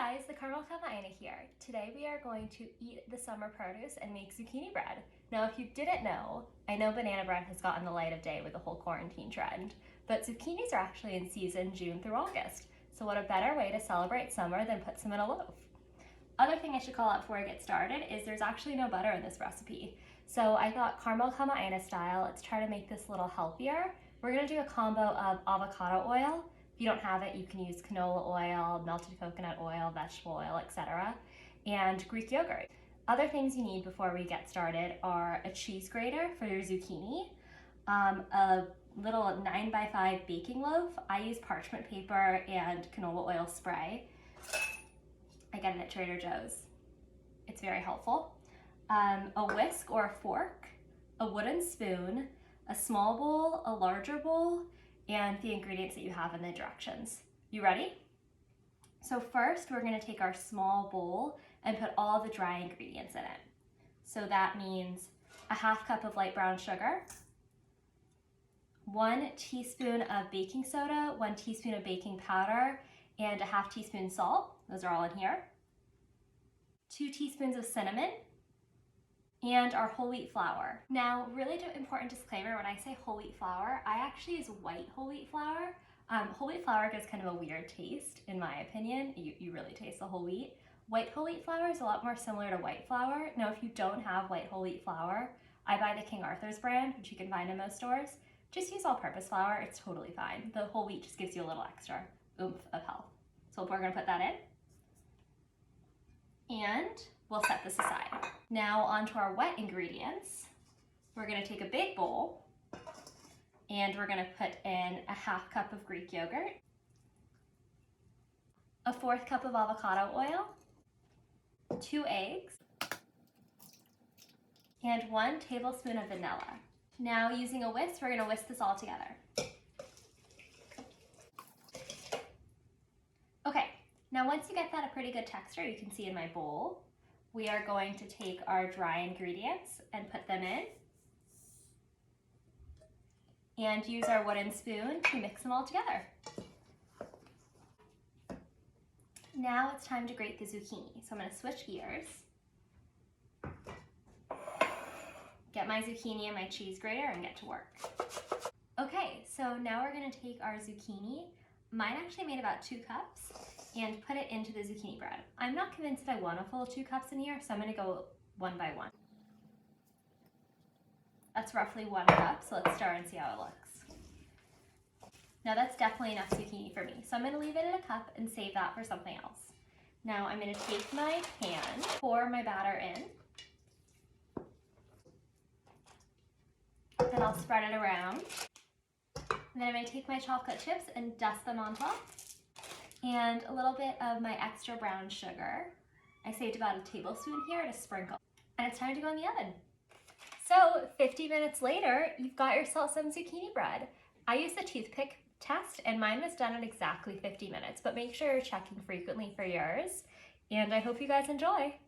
guys, the Carmel Kama'aina here. Today we are going to eat the summer produce and make zucchini bread. Now if you didn't know, I know banana bread has gotten the light of day with the whole quarantine trend, but zucchinis are actually in season June through August. So what a better way to celebrate summer than put some in a loaf. Other thing I should call out before I get started is there's actually no butter in this recipe. So I thought Carmel Kama'aina style, let's try to make this a little healthier. We're gonna do a combo of avocado oil. If you don't have it, you can use canola oil, melted coconut oil, vegetable oil, etc. and Greek yogurt. Other things you need before we get started are a cheese grater for your zucchini, a little 9x5 baking loaf. I use parchment paper and canola oil spray. I get it at Trader Joe's. It's very helpful. A whisk or a fork, a wooden spoon, a small bowl, a larger bowl, and the ingredients that you have in the directions. You ready? So first we're gonna take our small bowl and put all the dry ingredients in it. So that means a half cup of light brown sugar, 1 teaspoon of baking soda, 1 teaspoon of baking powder, and a half teaspoon salt. Those are all in here. 2 teaspoons of cinnamon, and our whole wheat flour. Now, really important disclaimer, when I say whole wheat flour, I actually use white whole wheat flour. Whole wheat flour gives kind of a weird taste, in my opinion. You really taste the whole wheat. White whole wheat flour is a lot more similar to white flour. Now, if you don't have white whole wheat flour, I buy the King Arthur's brand, which you can find in most stores. Just use all-purpose flour, it's totally fine. The whole wheat just gives you a little extra oomph of health. So we're gonna put that in. And we'll set this aside. Now onto our wet ingredients. We're gonna take a big bowl and we're gonna put in a half cup of Greek yogurt, a 1/4 cup of avocado oil, 2 eggs, and 1 tablespoon of vanilla. Now using a whisk, we're gonna whisk this all together. Okay, now once you get that a pretty good texture, you can see in my bowl, we are going to take our dry ingredients and put them in and use our wooden spoon to mix them all together. Now it's time to grate the zucchini. So I'm going to switch gears, get my zucchini and my cheese grater and get to work. Okay, so now we're going to take our zucchini. Mine actually made about 2 cups. And put it into the zucchini bread. I'm not convinced that I want a full 2 cups in here, so I'm gonna go 1 by 1. That's roughly 1 cup, so let's stir and see how it looks. Now that's definitely enough zucchini for me, so I'm gonna leave it in a cup and save that for something else. Now I'm gonna take my pan, pour my batter in, then I'll spread it around. And then I'm gonna take my chocolate chips and dust them on top. And a little bit of my extra brown sugar. I saved about a tablespoon here to sprinkle. And it's time to go in the oven. So 50 minutes later, you've got yourself some zucchini bread. I used the toothpick test and mine was done in exactly 50 minutes, but make sure you're checking frequently for yours. And I hope you guys enjoy.